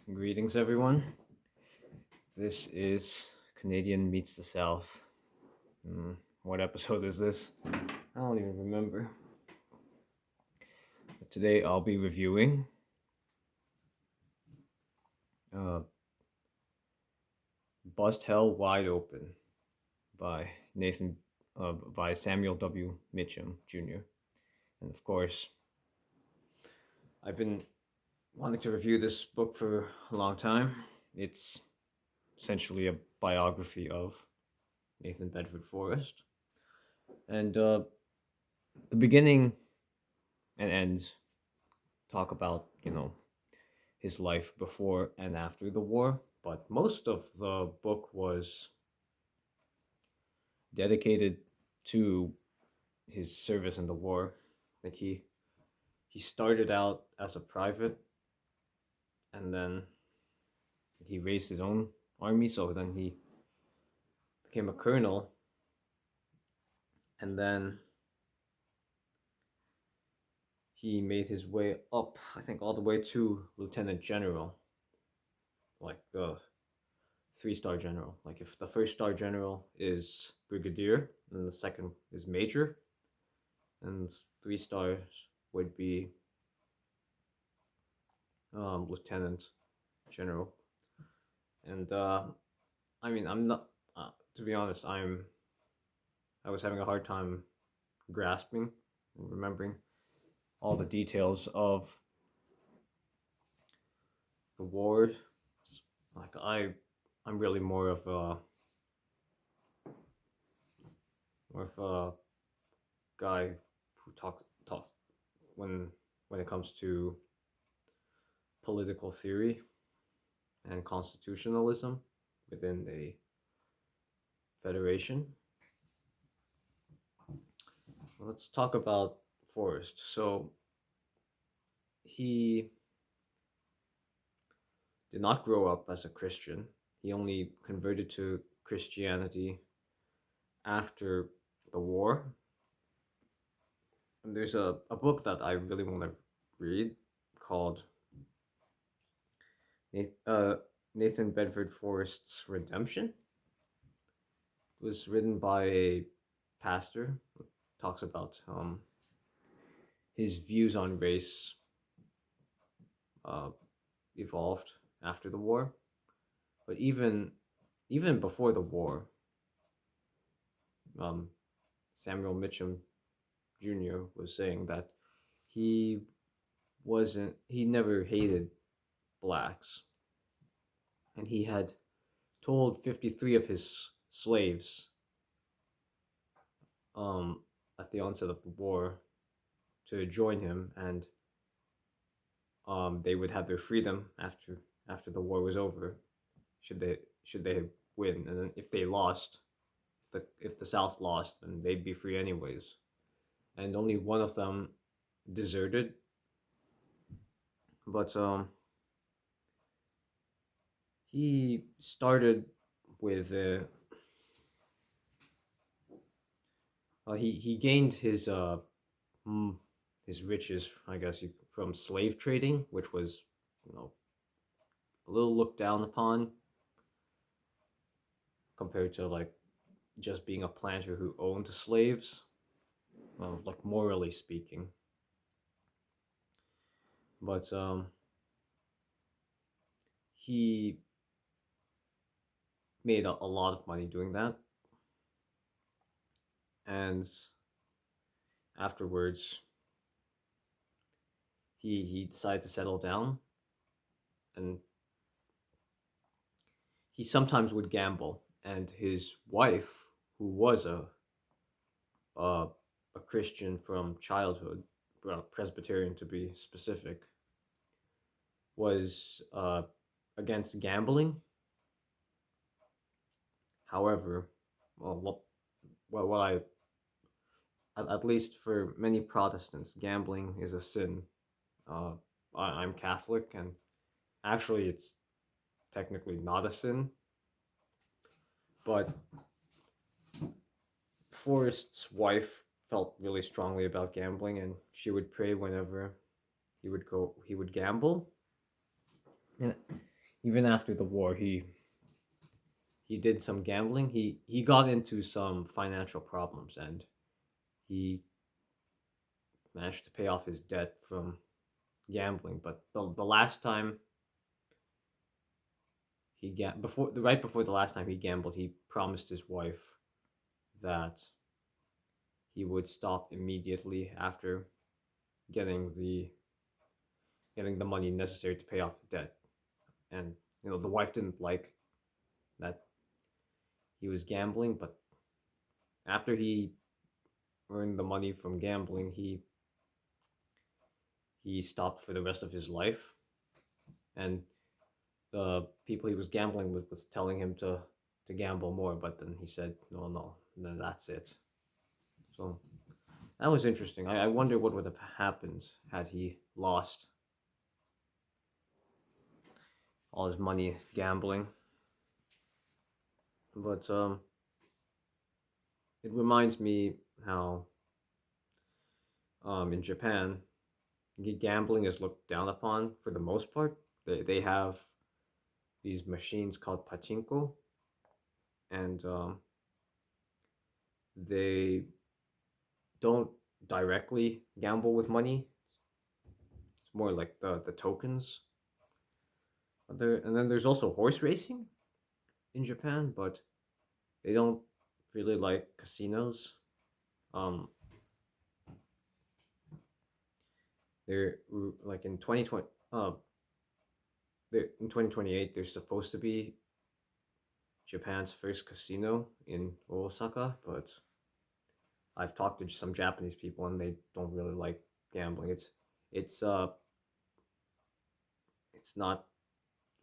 Greetings, everyone. This is Canadian Meets the South. What episode is this? I don't even remember. But today I'll be reviewing uh, Bust Hell Wide Open by by Samuel W. Mitcham Jr. And of course, I've been wanting to review this book for a long time. It's essentially a biography of Nathan Bedford Forrest. And the beginning and ends talk about, his life before and after the war, but most of the book was dedicated to his service in the war. Like he started out as a private, and then he raised his own army, so then he became a colonel, and then he made his way up, I think all the way to lieutenant general, like the 3-star general. Like if the first star general is brigadier, and the second is major, and 3 stars would be lieutenant general. And I mean, I'm not. To be honest, I was having a hard time grasping and remembering all the details of the war. Like I'm really more of a guy who talk when it comes to political theory and constitutionalism within a federation. Let's talk about Forrest. So he did not grow up as a Christian. He only converted to Christianity after the war. And there's a book that I really want to read called Nathan Bedford Forrest's Redemption. It was written by a pastor. It talks about his views on race uh, evolved after the war. But even before the war, um, Samuel Mitcham Jr. was saying that he he never hated blacks, and he had told 53 of his slaves um, at the onset of the war to join him, and they would have their freedom after the war was over, should they win, and then if they lost, if the South lost, then they'd be free anyways. And only one of them deserted, but he started with he gained his riches, I guess, from slave trading, which was, you know a little looked down upon compared to like just being a planter who owned slaves. Well, like morally speaking, but he made a lot of money doing that, and afterwards he decided to settle down, and he sometimes would gamble, and his wife, who was a, a Christian from childhood, well, Presbyterian to be specific, was against gambling. However, what I at least for many Protestants, gambling is a sin. Uh, I'm Catholic, and actually, it's technically not a sin, but Forrest's wife felt really strongly about gambling, and she would pray whenever he would gamble. And even after the war, he did some gambling. He got into some financial problems, and he managed to pay off his debt from gambling. But the last time before the right before the last time he gambled, he promised his wife that he would stop immediately after getting the getting the money necessary to pay off the debt. And the wife didn't like that he was gambling, but after he earned the money from gambling, he stopped for the rest of his life. And the people he was gambling with was telling him to gamble more, but then he said no, no, and then that's it. So that was interesting. I wonder what would have happened had he lost all his money gambling. But it reminds me how in Japan, gambling is looked down upon for the most part. They have these machines called pachinko, and they don't directly gamble with money. It's more like the tokens. And then there's also horse racing in Japan, but they don't really like casinos. Um, they're like in 2020, in 2028, there's supposed to be Japan's first casino in Osaka, but I've talked to some Japanese people and they don't really like gambling. It's uh it's not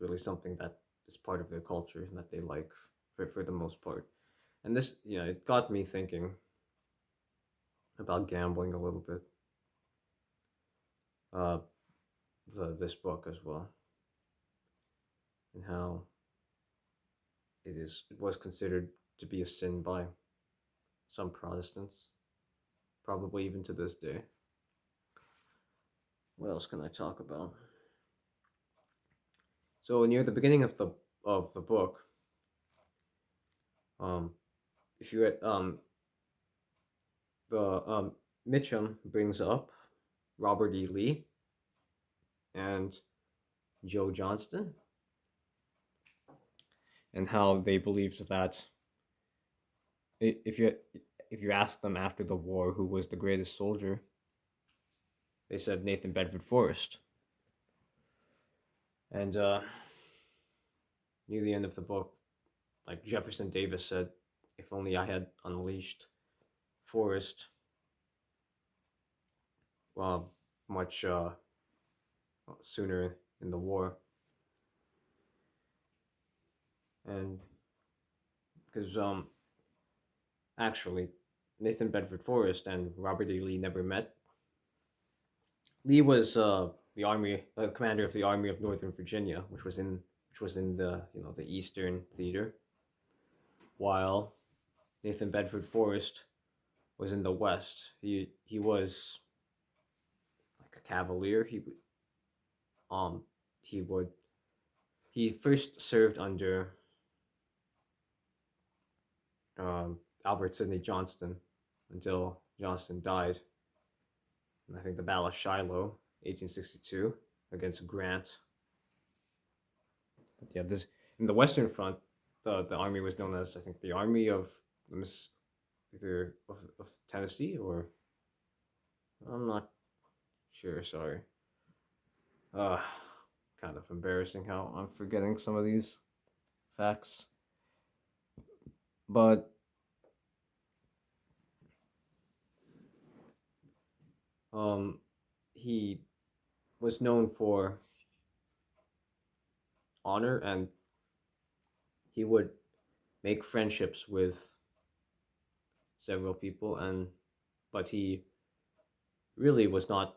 really something that is part of their culture and that they like for the most part. And this, it got me thinking about gambling a little bit. Uh, this book as well, and how it was considered to be a sin by some Protestants, probably even to this day. What else can I talk about? So near the beginning of the book, um, if you the Mitcham brings up Robert E. Lee and Joe Johnston, and how they believed that if you ask them after the war who was the greatest soldier, they said Nathan Bedford Forrest. And near the end of the book, like Jefferson Davis said, if only I had unleashed Forrest well, much sooner in the war. And because actually, Nathan Bedford Forrest and Robert E. Lee never met. Lee was the commander of the Army of Northern Virginia, which was in the the Eastern Theater, while Nathan Bedford Forrest was in the West. He was like a cavalier. Um he would he first served under Albert Sidney Johnston until Johnston died. And I think the Battle of Shiloh, 1862, against Grant. But yeah, this in the Western Front, the army was known as, I think, the Army of the either of Tennessee, or I'm not sure. Sorry. Uh, Kind of embarrassing how I'm forgetting some of these facts. But um, he was known for honor, and he would make friendships with several people, and but he really was not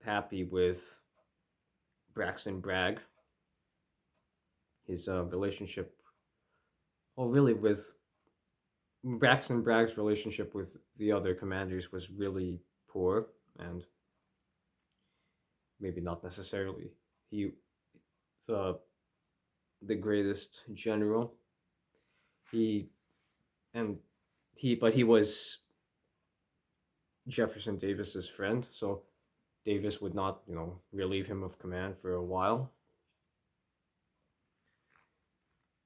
happy with Braxton Bragg. His relationship, well, really with Braxton Bragg's relationship with the other commanders was really poor, and maybe not necessarily. He the the greatest general. He and he was Jefferson Davis's friend, so Davis would not, relieve him of command for a while.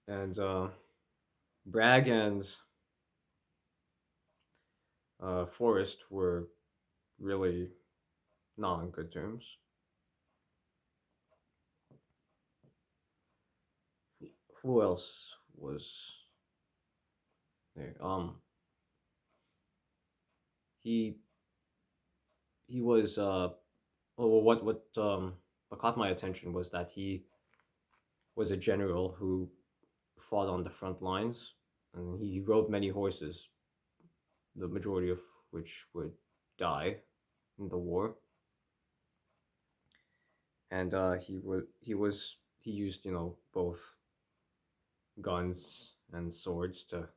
And Bragg and Forrest were really not on good terms. Who else was there? He he was well, what caught my attention was that he was a general who fought on the front lines, and he rode many horses, the majority of which would die in the war. And he used, both guns and swords to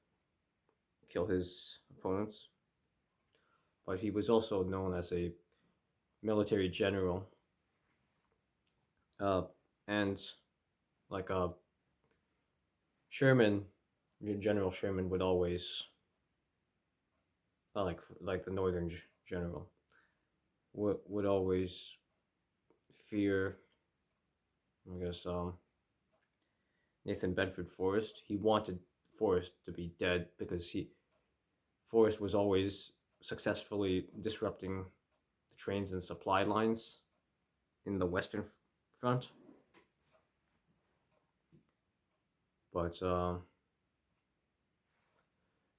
kill his opponents. But he was also known as a military general, uh, and like Sherman, General Sherman would always like the Northern general would always fear, I guess, Nathan Bedford Forrest. He wanted Forrest to be dead because Forrest was always successfully disrupting the trains and supply lines in the Western Front. But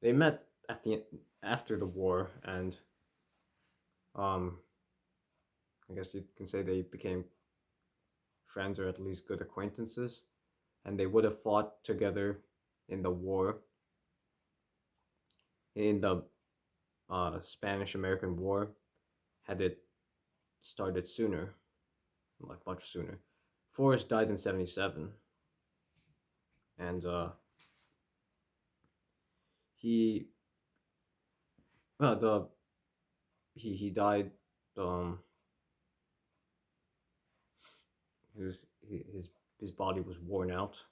they met at the after the war, and um, I guess you can say they became friends or at least good acquaintances, and they would have fought together in the war, in the Spanish American War, had it started sooner, like much sooner. Forrest died in 77, and he the he died. Um, his body was worn out.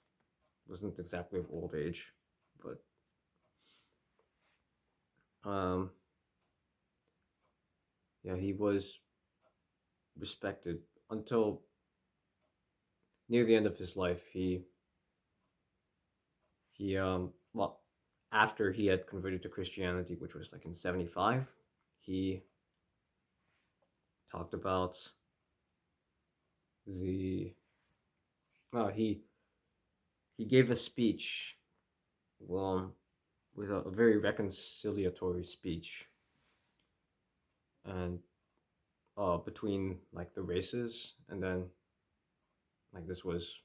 Wasn't exactly of old age, but um, yeah, he was respected until near the end of his life. He well, after he had converted to Christianity, which was like in 75, he talked about the he gave a speech, well, with a very reconciliatory speech, and between like the races, and then like this was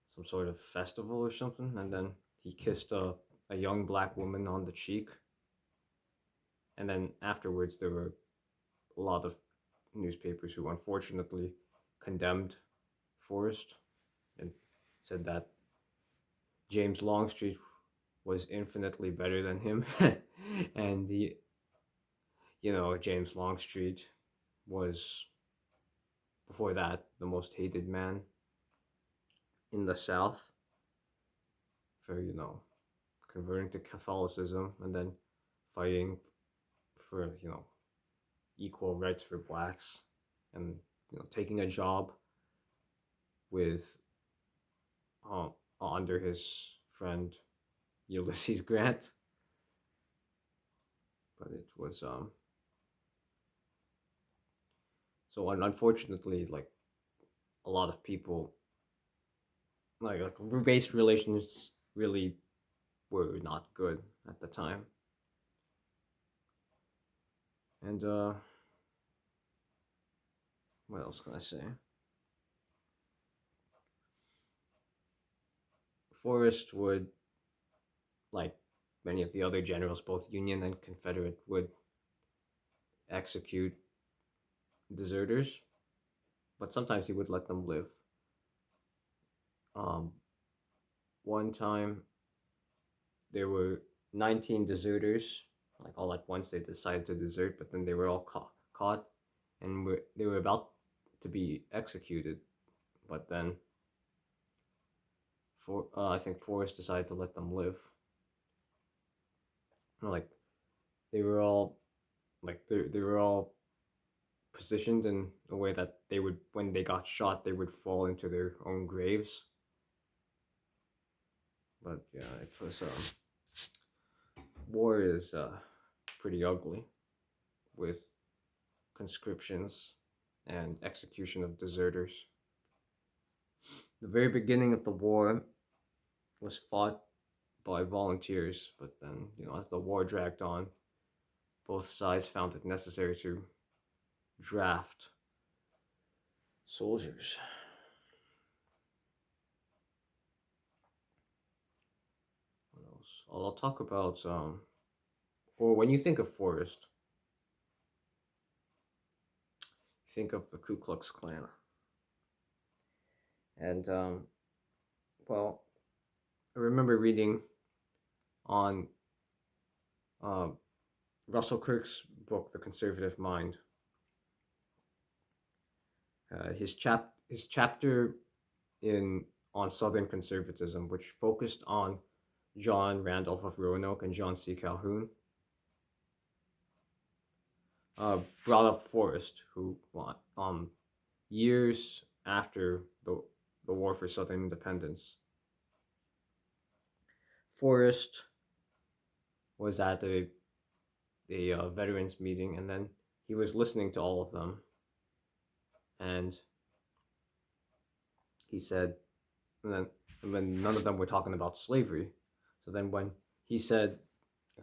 some sort of festival or something, and then he kissed a young black woman on the cheek, and then afterwards there were a lot of newspapers who unfortunately condemned Forrest and said that James Longstreet was infinitely better than him. And James Longstreet was before that the most hated man in the South for converting to Catholicism and then fighting for equal rights for blacks, and taking a job with under his friend Ulysses Grant. But it was so unfortunately, like a lot of people, like race relations really were not good at the time. And what else can I say? Forrest would, like many of the other generals, both Union and Confederate, would execute deserters, but sometimes he would let them live. Um, One time there were 19 deserters, like all at once they decided to desert, but then they were all caught and they were about to be executed. but then I think Forrest decided to let them live. Like they were all they were all positioned in a way that they would, when they got shot, they would fall into their own graves. But yeah, it was war is pretty ugly, with conscriptions and execution of deserters. The very beginning of the war was fought by volunteers, but then, as the war dragged on, both sides found it necessary to draft soldiers. What else? I'll talk about or when you think of Forrest, you think of the Ku Klux Klan, and well, I remember reading on um, Russell Kirk's book, The Conservative Mind. His chapter in on Southern conservatism, which focused on John Randolph of Roanoke and John C. Calhoun, brought up Forrest, who years after the war for Southern independence, Forrest was at a veterans meeting, and then he was listening to all of them, and he said, and then when none of them were talking about slavery, so then when he said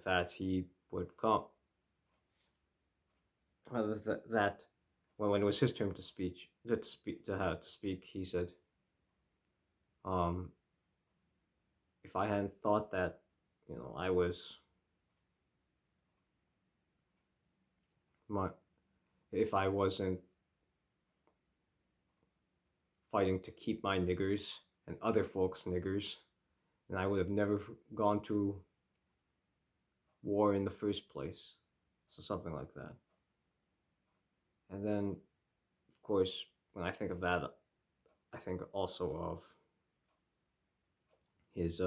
that he would come, that when it was his turn to speak, he said, um, if I hadn't thought that, I was my, if I wasn't fighting to keep my niggers and other folks' niggers, then I would have never gone to war in the first place. So something like that. And then, of course, when I think of that, I think also of his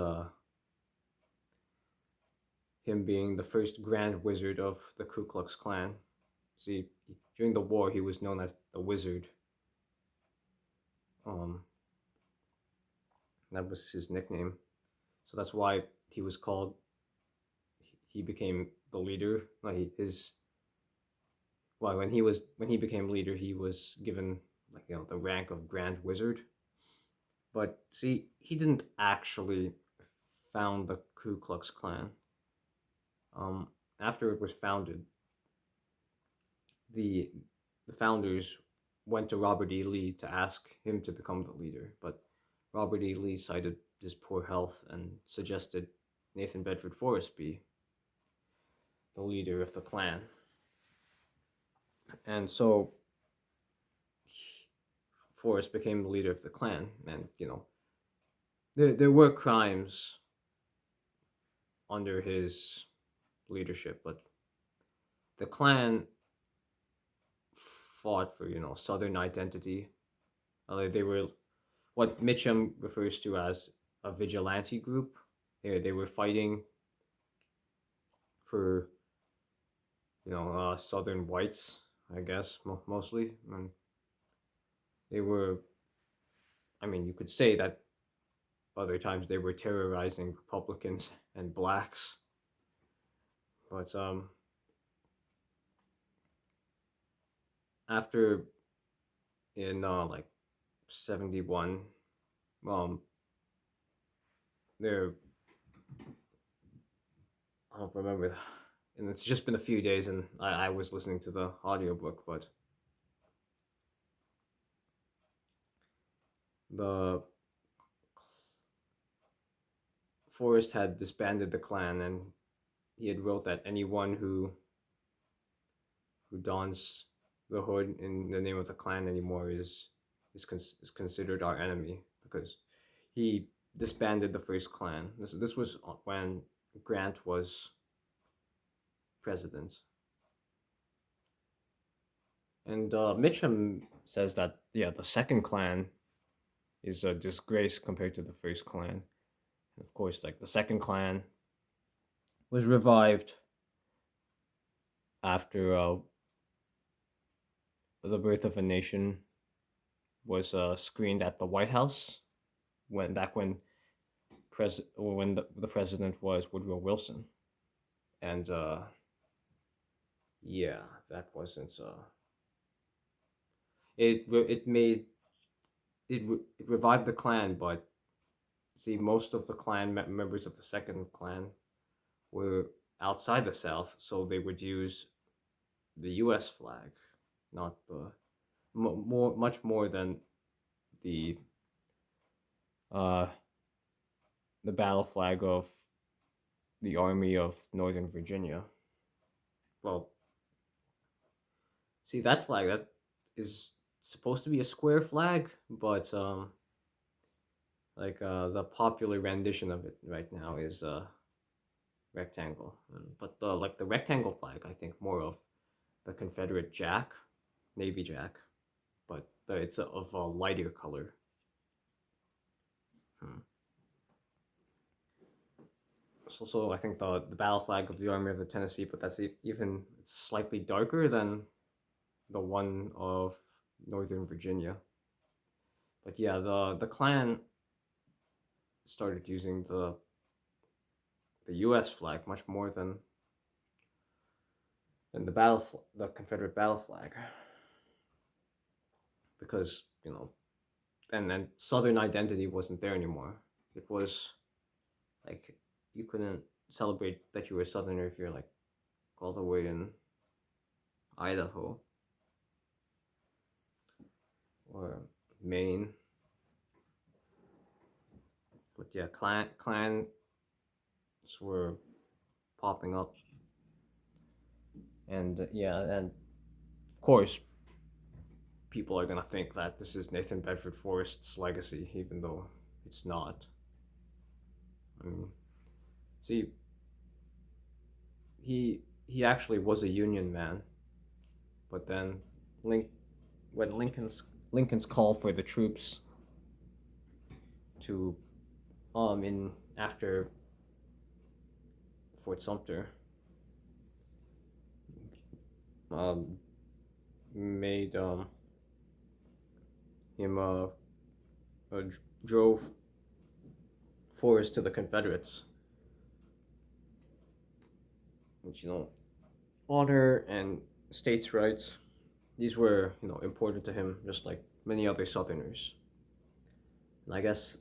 him being the first Grand Wizard of the Ku Klux Klan. See, during the war, he was known as the Wizard. Um, that was his nickname. So that's why he was called. He became the leader. Like his well, when he became leader, he was given the rank of Grand Wizard. But see, he didn't actually found the Ku Klux Klan. After it was founded, the the founders went to Robert E. Lee to ask him to become the leader, but Robert E. Lee cited his poor health and suggested Nathan Bedford Forrest be the leader of the Klan. And so Forrest became the leader of the Klan, and there were crimes under his leadership, but the Klan fought for Southern identity. They were what Mitcham refers to as a vigilante group. They were fighting for Southern whites, I guess, mostly. And they were, I mean, you could say that other times they were terrorizing Republicans and blacks, but after in like 71, um, there I don't remember, and it's just been a few days, and I was listening to the audiobook, but the Forrest had disbanded the Klan, and he had wrote that anyone who dons the hood in the name of the Klan anymore is considered our enemy, because he disbanded the first Klan. This was when Grant was president, and Mitcham says that the second Klan is a disgrace compared to the first Klan. And of course, like the second Klan was revived after the Birth of a Nation was screened at the White House when the president was Woodrow Wilson, and yeah, that wasn't it made it revived the Klan, but see, most of the members of the second Klan were outside the South, so they would use the U.S. flag, not the much more than the uh the battle flag of the Army of Northern Virginia. Well, see, that flag, that is supposed to be a square flag, but the popular rendition of it right now is rectangle. But the rectangle flag, I think more of the Confederate Jack, Navy Jack, but it's of a lighter color. Hmm. So I think the battle flag of the Army of the Tennessee, but that's even it's slightly darker than the one of Northern Virginia. But yeah, the Klan started using the U.S. flag much more than the Confederate battle flag, because and then Southern identity wasn't there anymore. It was like you couldn't celebrate that you were a Southerner if you're like all the way in Idaho or Maine. But yeah, clans were popping up, and yeah, and of course, people are gonna think that this is Nathan Bedford Forrest's legacy, even though it's not. I mean, see, he actually was a Union man, but then Link when Lincoln's call for the troops to in after Fort Sumter um made him drove Forrest to the Confederates, which honor and states' rights, these were important to him, just like many other Southerners. And I guess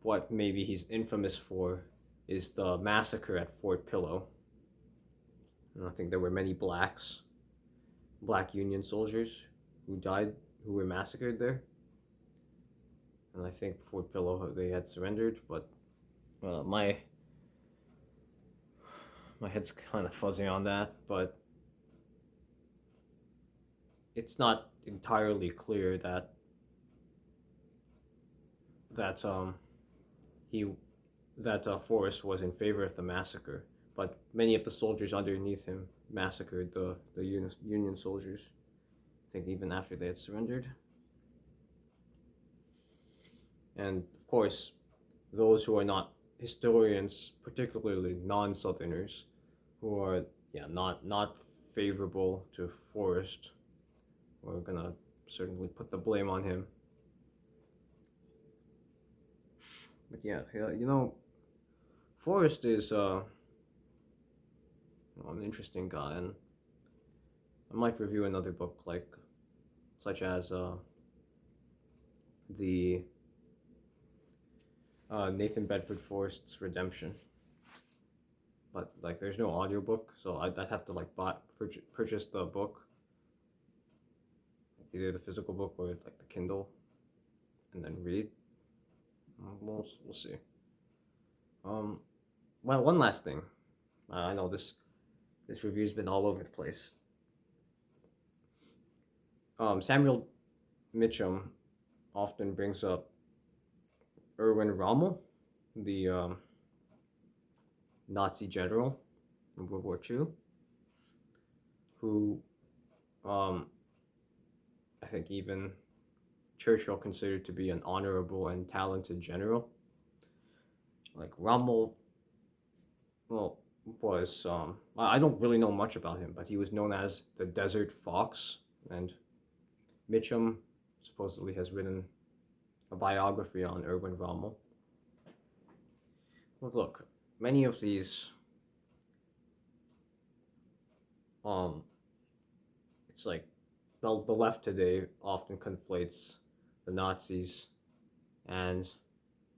what maybe he's infamous for is the massacre at Fort Pillow. And I think there were many black Union soldiers who died, who were massacred there. And I think Fort Pillow they had surrendered, but my head's kind of fuzzy on that, but it's not entirely clear that he that Forrest was in favor of the massacre, but many of the soldiers underneath him massacred the Union soldiers. I think even after they had surrendered, and of course, those who are not historians, particularly non-Southerners, who are not favorable to Forrest, we're gonna certainly put the blame on him. But yeah, Forrest is an interesting guy, and I might review another book such as the Nathan Bedford Forrest's Redemption. But like, there's no audiobook, so I'd have to like purchase the book, either the physical book or like the Kindle, and then read. We'll see. Well, one last thing. I know this review's been all over the place. Samuel Mitcham often brings up Erwin Rommel, the Nazi general in World War II, who I think even Churchill considered to be an honorable and talented general. Like Rommel, well, was I don't really know much about him, but he was known as the Desert Fox, and Mitcham supposedly has written a biography on Erwin Rommel. Well, look, many of these, um, it's like the left today often conflates the Nazis and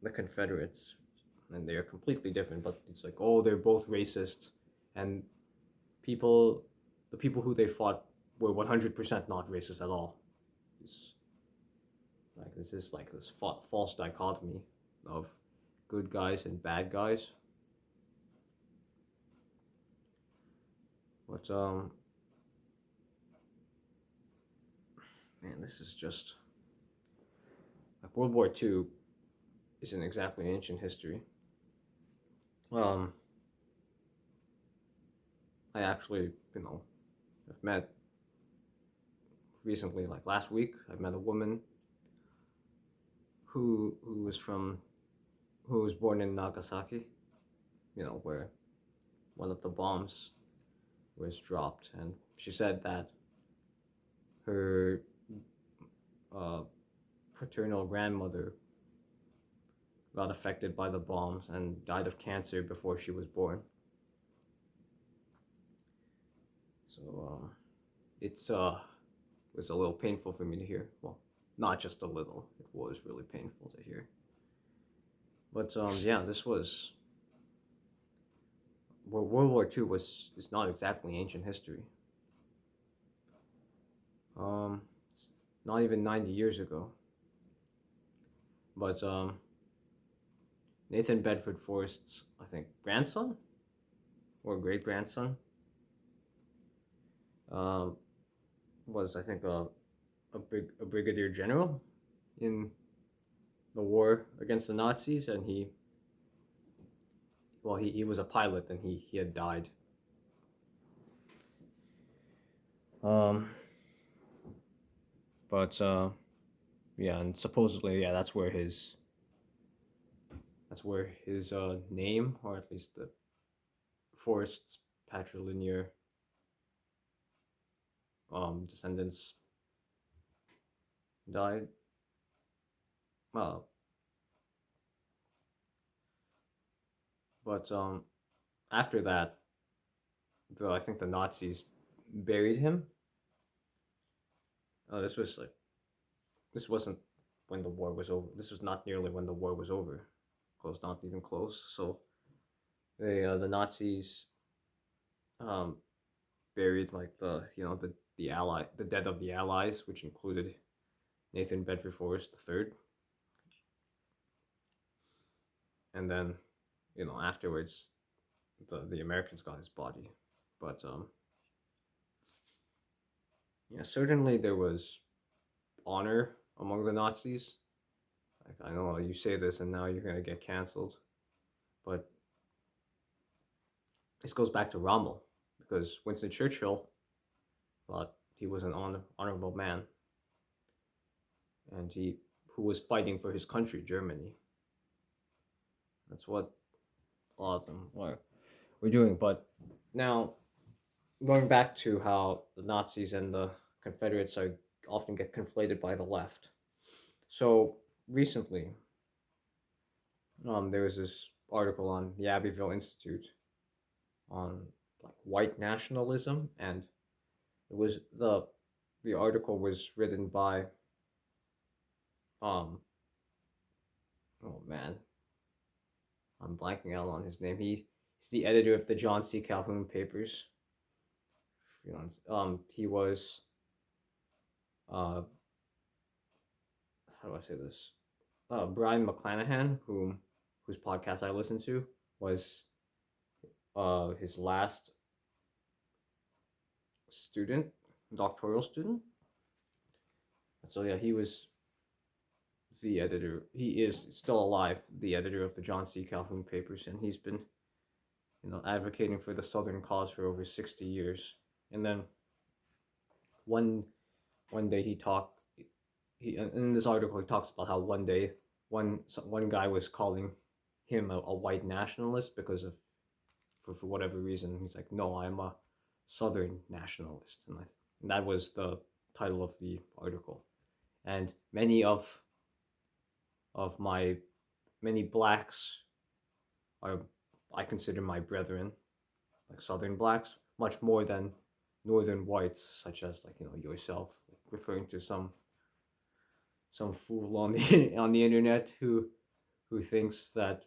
the Confederates, and they are completely different. But it's like, oh, they're both racist, and people, the people who they fought were 100% not racist at all. It's like this is like this false dichotomy of good guys and bad guys. But man, this is just like World War II isn't exactly ancient history. Um, I actually, I've met recently, like last week, I met a woman who was from who was born in Nagasaki, where one of the bombs was dropped, and she said that her uh, paternal grandmother got affected by the bombs and died of cancer before she was born. So it's was a little painful for me to hear. Well, not just a little; it was really painful to hear. But yeah, this was World War II was is not exactly ancient history. It's not even 90 years ago. But Nathan Bedford Forrest's, I think, grandson or great grandson um, was, I think, a brigadier general in the war against the Nazis, and he was a pilot, and he had died. Um, but yeah, and supposedly, yeah, that's where his name, or at least the Forrest's patrilineal descendants died. Uh, but after that, I think the Nazis buried him. This was like this wasn't when the war was over. This was not nearly when the war was over. Close, not even close. So the Nazis um, buried like the dead of the Allies, which included Nathan Bedford Forrest III, and then afterwards the Americans got his body. But yeah, certainly there was honor among the Nazis. Like, I know you say this and now you're gonna get canceled, but this goes back to Rommel because Winston Churchill thought he was an honorable man, and he who was fighting for his country, Germany. That's what a lot of them were doing. But now, going back to how the Nazis and the Confederates often get conflated by the left. So recently, there was this article on the Abbeville Institute on like white nationalism, and it was the article was written by um oh man, I'm blanking out on his name. He's the editor of the John C. Calhoun papers. He was uh how do I say this? Brian McClanahan, whose podcast I listened to, was his last student, doctoral student. So yeah, he was the editor. He is still alive, the editor of the John C. Calhoun papers, and he's been advocating for the Southern cause for over 60 years. And then one one day in this article he talks about how one day one guy was calling him a white nationalist because of for whatever reason. He's like, no, I'm a Southern nationalist, and that was the title of the article. And of my many blacks are, I consider my brethren, like Southern blacks, much more than Northern whites, such as like yourself, like referring to some fool on the on the internet who thinks that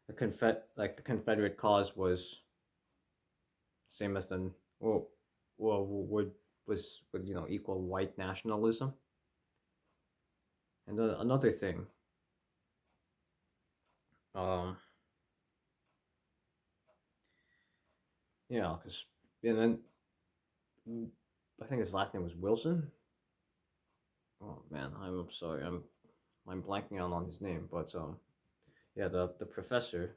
the Confederate cause was same as then would would equal white nationalism. And another thing, um, because and then I think his last name was Wilson. Oh man, I'm sorry, I'm blanking out on his name, but yeah, the professor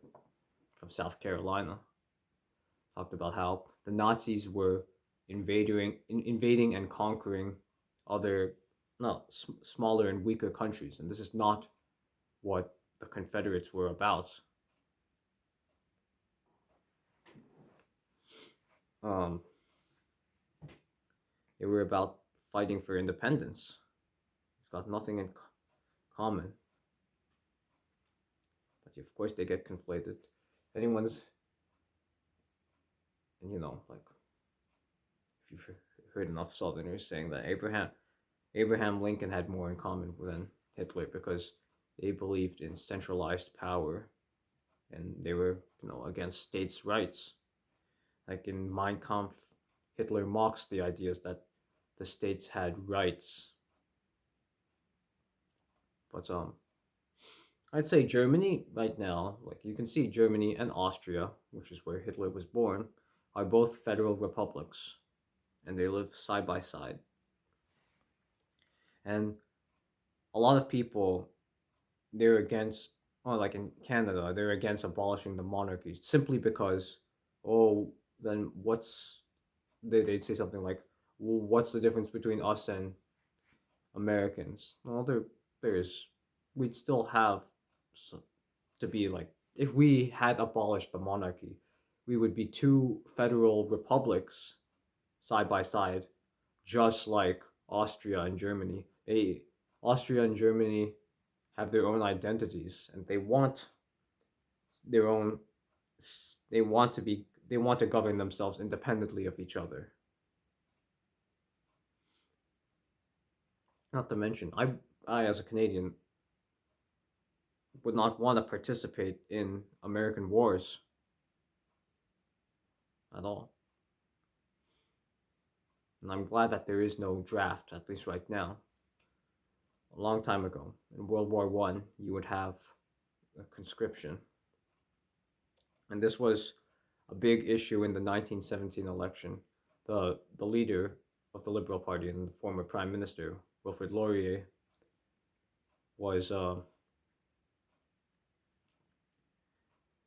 from South Carolina talked about how the Nazis were invading and conquering other no smaller and weaker countries, and this is not what the Confederates were about. Um, they were about fighting for independence. It's got nothing in common, but of course they get conflated. Anyone's and like if you've heard enough Southerners saying that Abraham Lincoln had more in common than Hitler because they believed in centralized power and they were against states' rights. Like in Mein Kampf, Hitler mocks the ideas that the states had rights. But I'd say Germany right now, like you can see Germany and Austria, which is where Hitler was born, are both federal republics, and they live side by side. And a lot of people they're against, or like in Canada, they're against abolishing the monarchy simply because, oh, then they'd say something like, well, what's the difference between us and Americans? Well, there's we'd still have to be like if we had abolished the monarchy, we would be two federal republics side by side, just like Austria and Germany. Austria and Germany have their own identities and their own they want to govern themselves independently of each other. Not to mention, I as a Canadian would not want to participate in American wars at all. And I'm glad that there is no draft, at least right now. A long time ago, in World War I, you would have a conscription. And this was a big issue in the 1917 election. The leader of the Liberal Party and the former Prime Minister, Wilfrid Laurier, was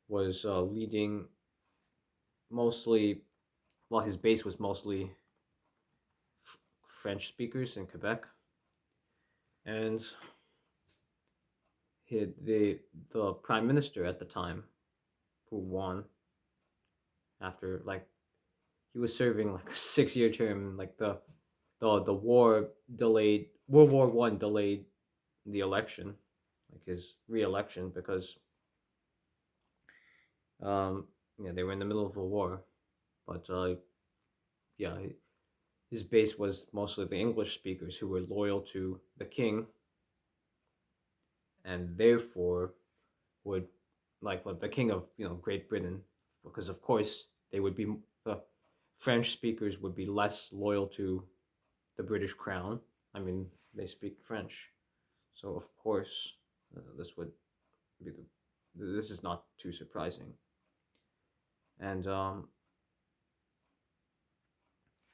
leading mostly, well, his base was mostly French speakers in Quebec, and the prime minister at the time, who won after like he was serving like a 6 year term, like the war delayed World War I delayed the election, like his re-election because um yeah they were in the middle of a war, but yeah his base was mostly the English speakers who were loyal to the king and therefore would like what the king of Great Britain, because of course they would be the French speakers would be less loyal to the British crown. I mean they speak French, so of course this would be this is not too surprising. And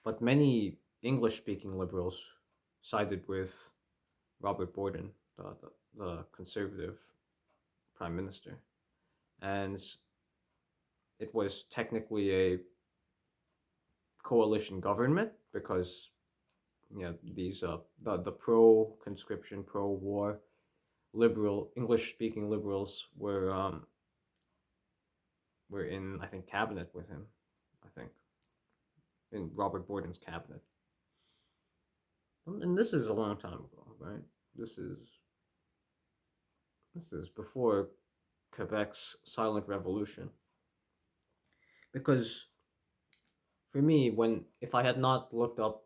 but many English speaking liberals sided with Robert Borden, the conservative prime minister, and it was technically a coalition government because these the pro conscription, pro war liberal English speaking liberals were in, I think, cabinet with him. I think in Robert Borden's cabinet. And this is a long time ago, right? This is this is before Quebec's silent revolution. Because for me, when if I had not looked up,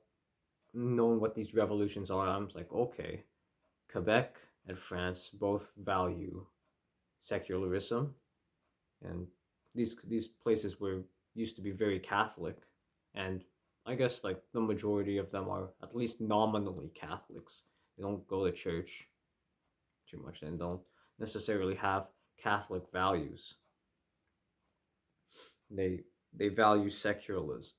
known what these revolutions are, I'm like, okay, Quebec and France both value secularism, and these places were used to be very Catholic, and I guess like the majority of them are at least nominally Catholics. They don't go to church too much and don't necessarily have Catholic values. They they value secularism.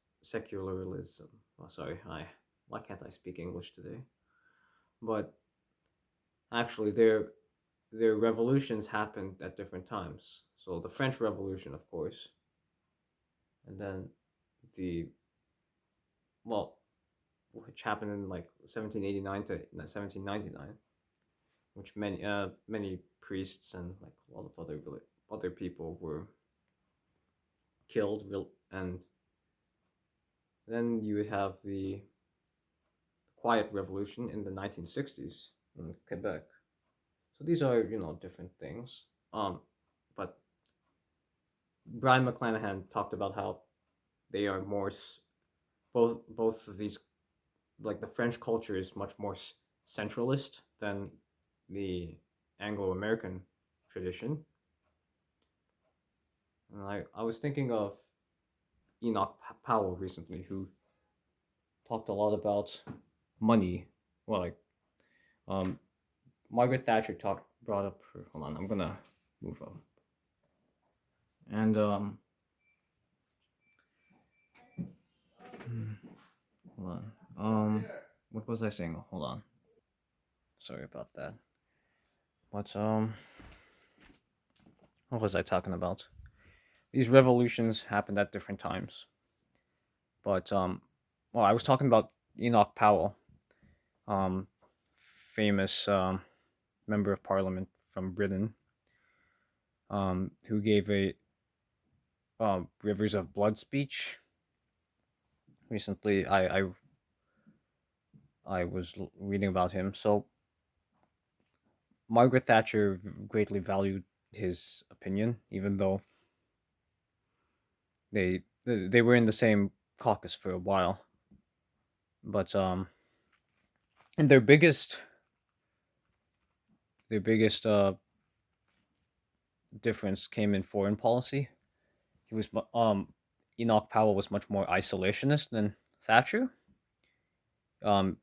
Oh, sorry, I why can't I speak English today? But actually, their revolutions happened at different times. So the French Revolution, of course, and then the well, which happened in like 1789 to 1799, which many priests and like a lot of other people were killed, and then you would have the Quiet Revolution in the 1960s in Quebec. So these are different things. But Brian McClanahan talked about how they are more both of these, like the French culture is much more centralist than the Anglo-American tradition. And I was thinking of Enoch Powell recently, who talked a lot about money. Well, like um, Margaret Thatcher brought up her. Hold on, I'm gonna move up. And hold on. What was I saying? Hold on. Sorry about that. But what was I talking about? These revolutions happened at different times. But well, I was talking about Enoch Powell, um, famous member of parliament from Britain, who gave a Rivers of Blood speech recently. I was reading about him. So Margaret Thatcher greatly valued his opinion, even though they were in the same caucus for a while. But and their biggest difference came in foreign policy. He was Enoch Powell was much more isolationist than Thatcher. Um,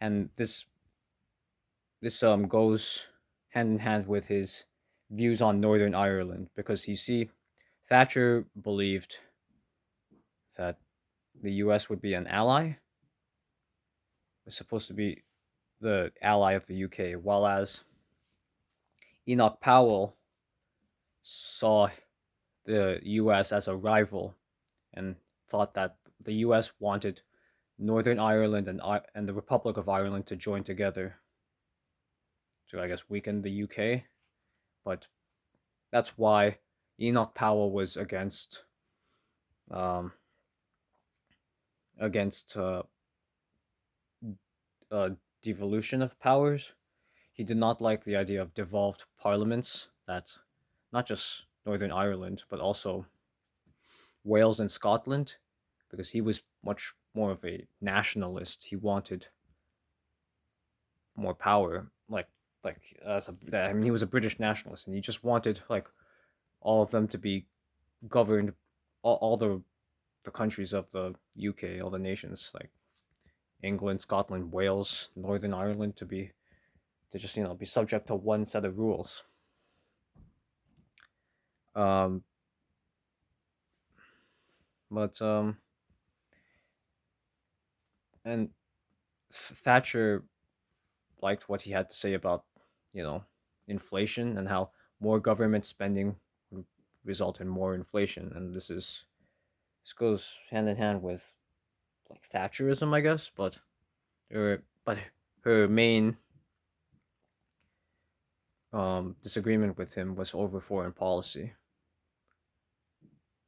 and this goes hand in hand with his views on Northern Ireland, because you see, Thatcher believed that the U.S. would be an ally, was supposed to be the ally of the UK, while as Enoch Powell saw the U.S. as a rival and thought that the U.S. wanted Northern Ireland and the Republic of Ireland to join together to, I guess, weaken the UK. But that's why Enoch Powell was um, against devolution of powers. He did not like the idea of devolved parliaments that not just Northern Ireland but also Wales and Scotland, because he was much more of a nationalist. He wanted more power, I mean, he was a British nationalist, and he just wanted like all of them to be governed, all the countries of the UK, all the nations like England, Scotland, Wales, Northern Ireland to just be subject to one set of rules. Um, but and Thatcher liked what he had to say about you know inflation and how more government spending would result in more inflation, and this goes hand in hand with like Thatcherism, I guess. But but her main disagreement with him was over foreign policy.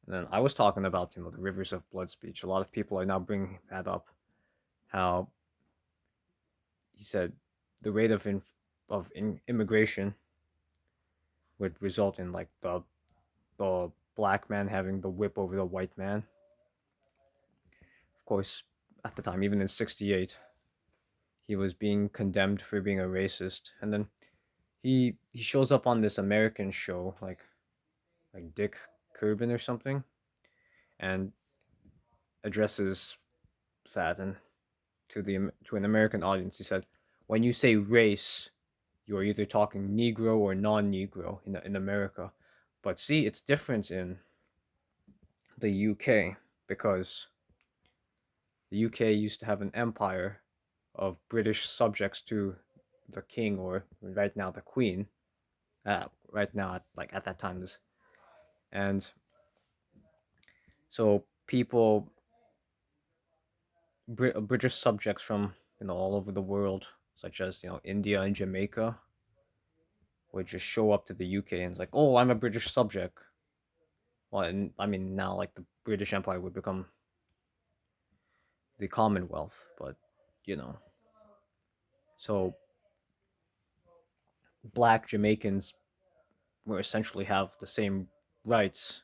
And then I was talking about the rivers of blood speech. A lot of people are now bringing that up. How he said the rate of immigration would result in like the black man having the whip over the white man. Of course, at the time, even in '68, he was being condemned for being a racist. And then he shows up on this American show like Dick Curbin or something, and addresses that and to an American audience. He said, "When you say race, you are either talking Negro or non-Negro in America, but see, it's different in the UK because the UK used to have an empire of British subjects to the king, or right now the queen. Right now, at that time, this and so people, British subjects from all over the world, such as India and Jamaica, would just show up to the UK and it's like, oh, I'm a British subject. Well, and I mean now like the British Empire would become the Commonwealth, but you know, so black Jamaicans were essentially have the same rights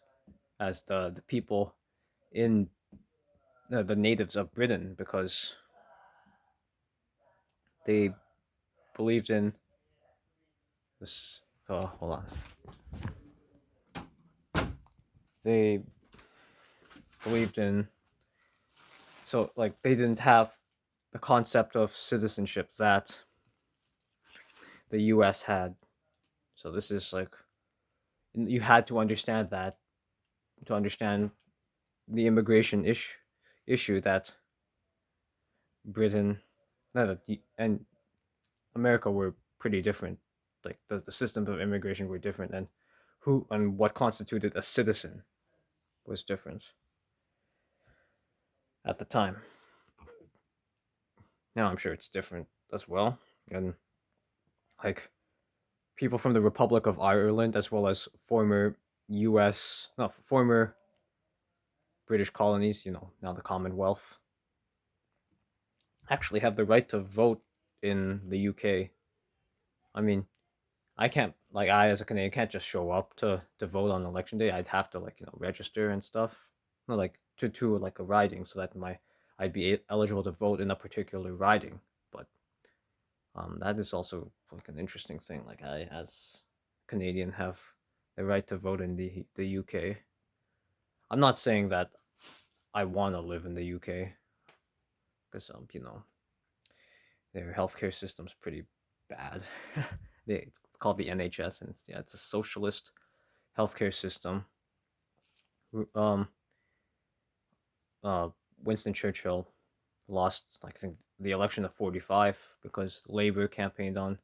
as the people in the natives of Britain because they believed in this. So hold on, they believed in so like they didn't have the concept of citizenship that the U.S. had. So this is like you had to understand that to understand the immigration issue that Britain and America were pretty different. Like the systems of immigration were different, and who and what constituted a citizen was different at the time. Now I'm sure it's different as well, and like people from the Republic of Ireland as well as former U.S. no former British colonies, now the Commonwealth, actually have the right to vote in the UK. I mean, I can't like I as a Canadian can't just show up to vote on election day. I'd have to register and stuff. No, like to like a riding so that my I'd be eligible to vote in a particular riding. But that is also like an interesting thing. Like I as Canadian have the right to vote in the UK. I'm not saying that I want to live in the UK because their healthcare system's pretty bad. It's called the NHS, and it's a socialist healthcare system. Um, uh, Winston Churchill lost, I think, the election of '45 because Labour campaigned on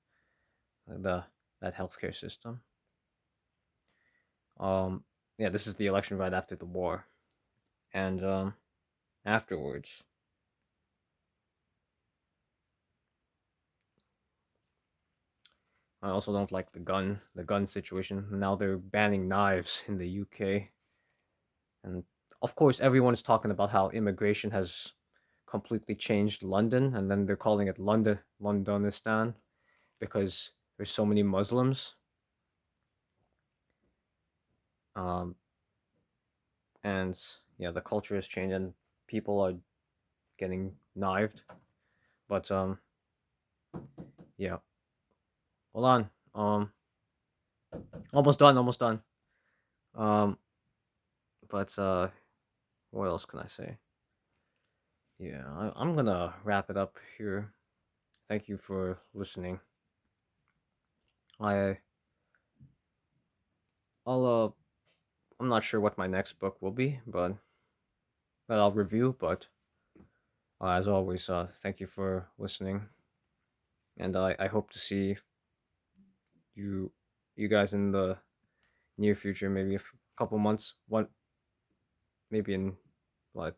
the that healthcare system. Yeah, this is the election right after the war, and afterwards, I also don't like the gun situation. Now they're banning knives in the UK, and of course, everyone's talking about how immigration has completely changed London, and then they're calling it Londonistan, because there's so many Muslims. Um, and yeah, the culture has changed, and people are getting knifed. But yeah, hold on. Almost done, almost done. Um, but what else can I say? Yeah, I'm gonna wrap it up here. Thank you for listening. I I'll I'm not sure what my next book will be, but that I'll review. But as always, thank you for listening, and I hope to see you you guys in the near future, maybe a couple months. One maybe in what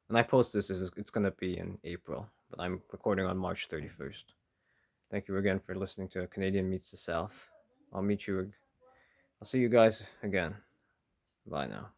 when I post this is it's gonna be in April, but I'm recording on March 31st. Thank you again for listening to Canadian Meets the South. I'll see you guys again. Bye now.